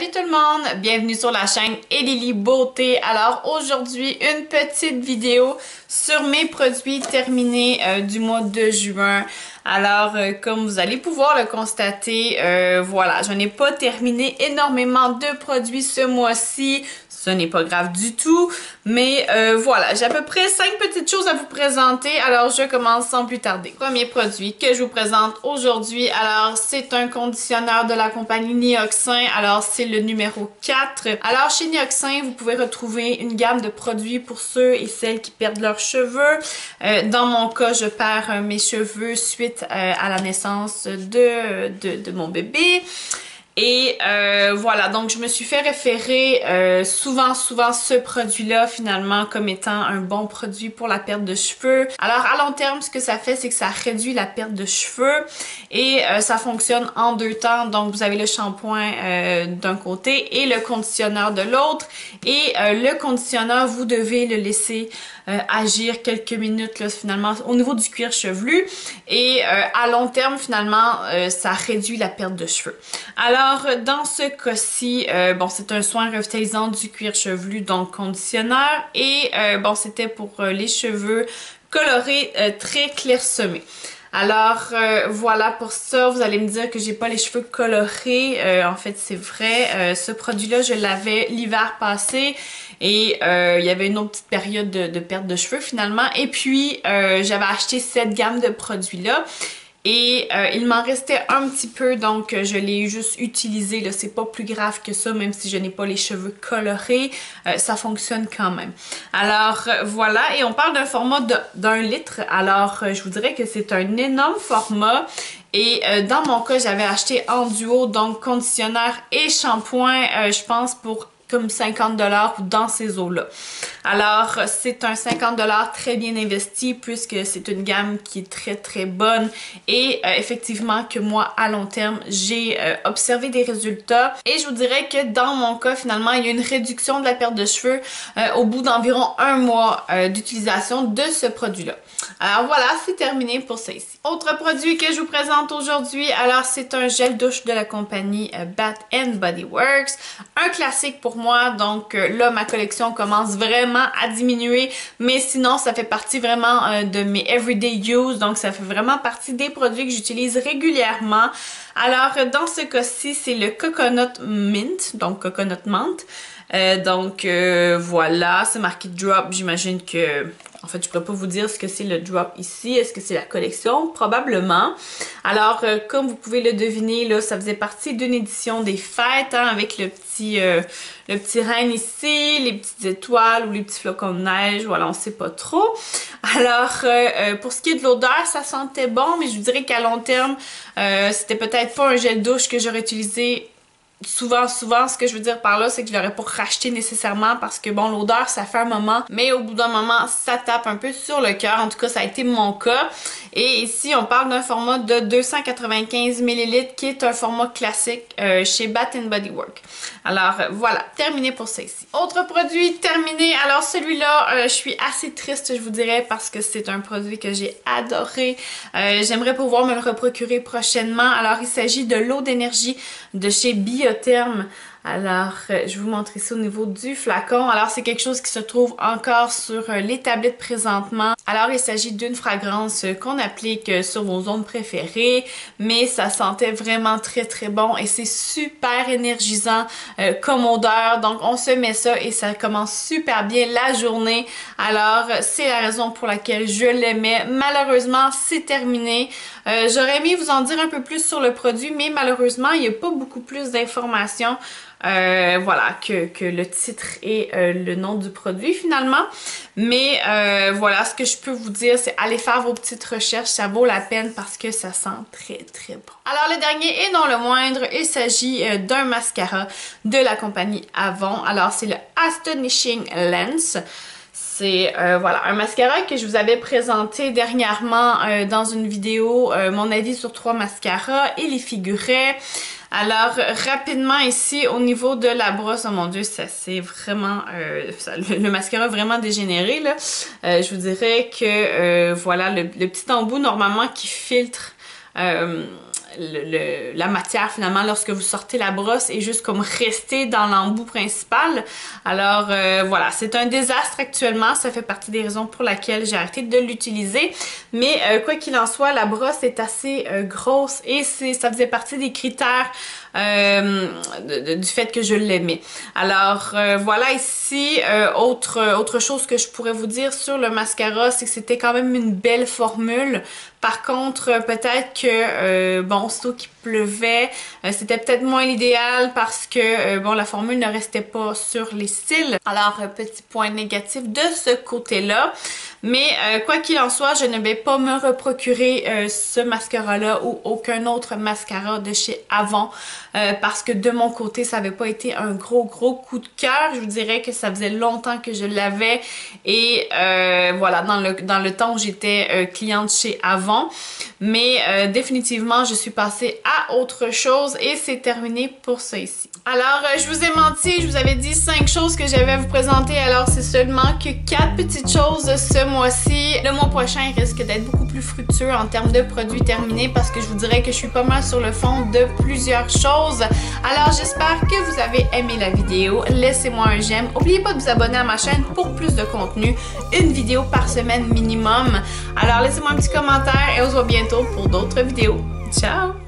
Salut tout le monde! Bienvenue sur la chaîne Elili Beauté. Alors aujourd'hui, une petite vidéo sur mes produits terminés du mois de juin. Alors, comme vous allez pouvoir le constater, voilà, je n'ai pas terminé énormément de produits ce mois-ci. Ce n'est pas grave du tout, mais voilà, j'ai à peu près 5 petites choses à vous présenter. Alors, je commence sans plus tarder. Premier produit que je vous présente aujourd'hui, alors c'est un conditionneur de la compagnie Nioxin. Alors, c'est le numéro 4. Alors, chez Nioxin, vous pouvez retrouver une gamme de produits pour ceux et celles qui perdent leurs cheveux. Dans mon cas, je perds mes cheveux suite à la naissance de mon bébé. Et voilà, donc je me suis fait référer souvent ce produit-là finalement comme étant un bon produit pour la perte de cheveux. Alors à long terme, ce que ça fait, c'est que ça réduit la perte de cheveux et ça fonctionne en deux temps. Donc vous avez le shampoing d'un côté et le conditionneur de l'autre. Et le conditionneur, vous devez le laisser agir quelques minutes là, finalement au niveau du cuir chevelu. Et à long terme, finalement, ça réduit la perte de cheveux. Alors, dans ce cas-ci, bon, c'est un soin revitalisant du cuir chevelu, donc conditionneur. Et bon, c'était pour les cheveux colorés très clairsemés. Alors, voilà pour ça. Vous allez me dire que j'ai pas les cheveux colorés. En fait, c'est vrai. Ce produit-là, je l'avais l'hiver passé. Et il y avait une autre petite période de perte de cheveux finalement. Et puis, j'avais acheté cette gamme de produits-là. Et il m'en restait un petit peu, donc je l'ai juste utilisé. Là, c'est pas plus grave que ça, même si je n'ai pas les cheveux colorés, ça fonctionne quand même. Alors voilà, et on parle d'un format d'1 litre. Alors je vous dirais que c'est un énorme format. Et dans mon cas, j'avais acheté en duo, donc conditionneur et shampoing, je pense pour comme 50 $ ou dans ces eaux-là. Alors, c'est un 50 $ très bien investi puisque c'est une gamme qui est très bonne et effectivement que moi, à long terme, j'ai observé des résultats. Et je vous dirais que dans mon cas, finalement, il y a une réduction de la perte de cheveux au bout d'environ 1 mois d'utilisation de ce produit-là. Alors voilà, c'est terminé pour ça ici. Autre produit que je vous présente aujourd'hui, alors c'est un gel douche de la compagnie Bath & Body Works. Un classique pour moi, donc là ma collection commence vraiment à diminuer, mais sinon ça fait partie vraiment de mes everyday use, donc ça fait vraiment partie des produits que j'utilise régulièrement. Alors dans ce cas-ci, c'est le Coconut Mint, donc Coconut Menthe. Voilà, c'est marqué Drop, j'imagine que... En fait, je ne pourrais pas vous dire ce que c'est le drop ici. Est-ce que c'est la collection? Probablement. Alors, comme vous pouvez le deviner, là, ça faisait partie d'une édition des fêtes, hein, avec le petit renne ici, les petites étoiles ou les petits flocons de neige. Voilà, on ne sait pas trop. Alors, pour ce qui est de l'odeur, ça sentait bon, mais je vous dirais qu'à long terme, c'était peut-être pas un gel douche que j'aurais utilisé souvent, ce que je veux dire par là, c'est que je l'aurais pas racheté nécessairement parce que bon, l'odeur, ça fait un moment, mais au bout d'un moment, ça tape un peu sur le cœur. En tout cas, ça a été mon cas. Et ici, on parle d'un format de 295 ml qui est un format classique chez Bath & Body Works. Alors, voilà, terminé pour ça ici. Autre produit terminé. Alors, celui-là, je suis assez triste, je vous dirais, parce que c'est un produit que j'ai adoré. J'aimerais pouvoir me le reprocurer prochainement. Alors, il s'agit de l'eau d'énergie de chez Biotherm. Alors, je vais vous montrer ça au niveau du flacon. Alors, c'est quelque chose qui se trouve encore sur les tablettes présentement. Alors, il s'agit d'une fragrance qu'on applique sur vos zones préférées, mais ça sentait vraiment très bon et c'est super énergisant comme odeur. Donc, on se met ça et ça commence super bien la journée. Alors, c'est la raison pour laquelle je l'aimais. Malheureusement, c'est terminé. J'aurais aimé vous en dire un peu plus sur le produit, mais malheureusement, il n'y a pas beaucoup plus d'informations. Voilà, que le titre et le nom du produit finalement. Mais voilà, ce que je peux vous dire, c'est aller faire vos petites recherches, ça vaut la peine parce que ça sent très bon. Alors le dernier et non le moindre, il s'agit d'un mascara de la compagnie Avon. Alors c'est le Astonishing Lens. C'est voilà, un mascara que je vous avais présenté dernièrement dans une vidéo, mon avis sur 3 mascaras. Il y figurait. Alors, rapidement ici, au niveau de la brosse, oh mon dieu, ça c'est vraiment... le mascara a vraiment dégénéré, là. Je vous dirais que, voilà, le petit embout, normalement, qui filtre la matière finalement lorsque vous sortez la brosse est juste comme restée dans l'embout principal. Alors voilà, c'est un désastre actuellement, ça fait partie des raisons pour lesquelles j'ai arrêté de l'utiliser. Mais quoi qu'il en soit, la brosse est assez grosse et ça faisait partie des critères du fait que je l'aimais. Alors voilà, ici, autre chose que je pourrais vous dire sur le mascara, c'est que c'était quand même une belle formule. Par contre, peut-être que, bon, aussitôt qu'il pleuvait, c'était peut-être moins l'idéal parce que, bon, la formule ne restait pas sur les cils. Alors, petit point négatif de ce côté-là. Mais quoi qu'il en soit, je ne vais pas me reprocurer ce mascara-là ou aucun autre mascara de chez Avon parce que de mon côté, ça n'avait pas été un gros coup de cœur. Je vous dirais que ça faisait longtemps que je l'avais et voilà, dans le temps où j'étais cliente chez Avon. Mais définitivement, je suis passée à autre chose et c'est terminé pour ça ici. Alors, je vous ai menti, je vous avais dit 5 choses que j'avais à vous présenter, alors c'est seulement que 4 petites choses ce mois-ci. Le mois prochain, il risque d'être beaucoup plus fructueux en termes de produits terminés parce que je vous dirais que je suis pas mal sur le fond de plusieurs choses. Alors, j'espère que vous avez aimé la vidéo. Laissez-moi un j'aime. N'oubliez pas de vous abonner à ma chaîne pour plus de contenu. Une vidéo par semaine minimum. Alors, laissez-moi un petit commentaire et on se voit bientôt pour d'autres vidéos. Ciao!